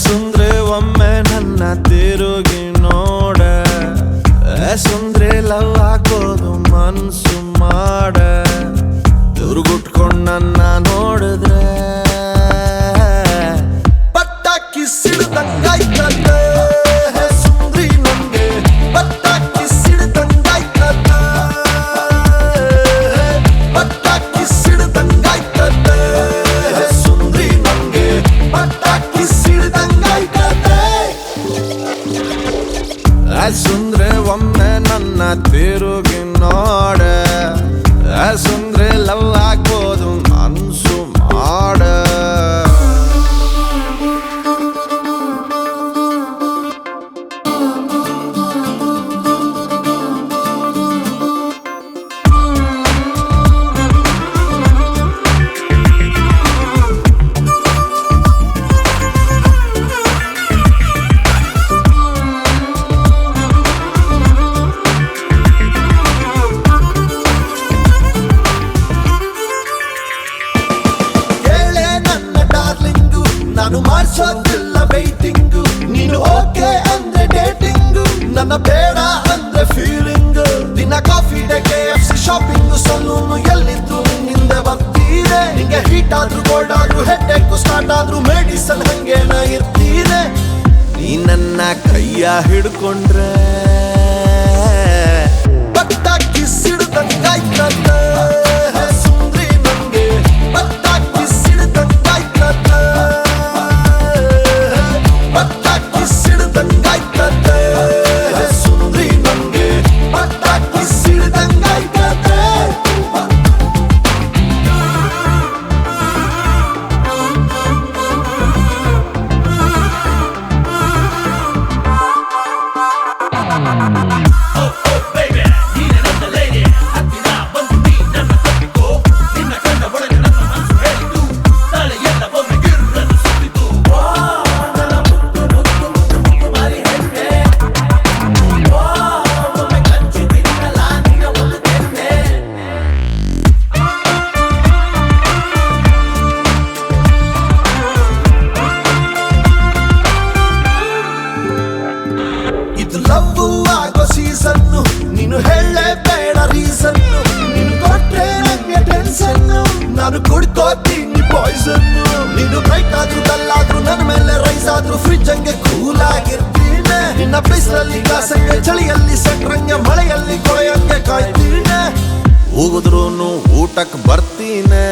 ಸುಂದ್ರೆ ಒಮ್ಮೆ ನನ್ನ ತಿರುಗಿ ನೋಡ ಸುಂದ್ರೆ ಲವ್ ಹಾಕೋದು ಮನ್ಸು ಮಾಡ ದುರ್ಗುಟ್ಕೊಂಡ್ ನನ್ನ ನೋಡಿದ್ರೆ ಪಟ್ಟಾಕಿ ಸಿಡ್ದಂಗಾಯ್ತದೆ ಸುಂದ್ರಿ ನಂಗೆ ಪಟ್ಟಾಕಿ ಸಿಡ್ದಂಗಾಯ್ತದೆ ಪಟ್ಟಾಕಿ ಸಿಡ್ದಂಗಾಯ್ತದೆ ಸುಂದ್ರಿ ನಂಗೆ ಪಟ್ಟಾಕಿ ಸುಂದ್ರೆ ಒಮ್ಮೆ ನನ್ನ ತಿರುಗಿ ನೋಡ ಸುಂದ್ರೆ ಲವ್ ಹಾಕೋದು ಮನ್ಸು ಮಾಡ ನಾನು ಮಾಡ್ಸೋದಿಲ್ಲ ವೈಟಿಂಗು ನೀನು ಓಕೆ ಅಂದ್ರೆ ಡೇಟಿಂಗು ನನ್ನ ಬೇಡ ಅಂದ್ರೆ ಫೀಲಿಂಗು ದಿನ coffee day KFC shopping saloon ಎಲ್ಲಿದ್ರು ನಿಂದೆ ಬರ್ತೀನೆ ನಿಂಗೆ ಹೀಟ್ ಆದ್ರೂ ಕೋಲ್ಡ್ ಆದ್ರೂ ಹೆಡ್ ಏಕು ಸ್ಟಾರ್ಟ್ ಆದ್ರೂ ಮೆಡಿಸನ್ ಹಂಗೇನ ಇರ್ತೀನೆ ನೀ ನನ್ನ ಕೈಯ ಹಿಡ್ಕೊಂಡ್ರೆ ಪಟ್ಟಾಕಿ ಸಿಡ್ದಂಗಾಯ್ತದೆ ಸುಂದ್ರಿ ನಂಗೆ ಪಟ್ಟಾಕಿ ಸಿಡ್ದಂಗಾಯ್ತದೆ ಪಟ್ಟಾಕಿ ಸಿಡ್ದಂಗಾಯ್ತದೆ ಸುಂದ್ರಿ ನಂಗೆ ಪಟ್ಟಾಕಿ ಸಿಡ್ದಂಗಾಯ್ತದೆ ಲವ್ವು ಆಗೋ ಸೀಸನ್ನು ನೀನು ಹೇಳೇ ಬೇಡ ರೀಸನ್ನು ನೀನು ಕೊಟ್ರೆ ನಂಗೆ ಟೆನ್ಷನ್ನು ನಾನು ಕುಡ್ಕೋತೀನಿ ಪಾಯ್ಸನ್ನು ನೀನು ಬ್ರೈಟ್ ಆದ್ರೂ ಡಲ್ಲಾದ್ರೂ ನನ್ನ ಮೇಲೆ ರೈಸ್ ಆದ್ರೂ ಫ್ರಿಜ್ ಹಂಗೆ ಕೂಲ್ ಆಗಿರ್ತೀನಿ ನಿನ್ನ ಬಿಸಿಲಲ್ಲಿ ಗ್ಲಾಸಂಗೆ ಚಳಿಯಲ್ಲಿ ಸೆಟ್ರಂಗೆ ಮಳೆಯಲ್ಲಿ ಕೊಳೆಯಂಗೆ ಕಾಯ್ತೀನಿ ಹೋಗುದ್ರೂ ಊಟಕ್ಕೆ ಬರ್ತೀನಿ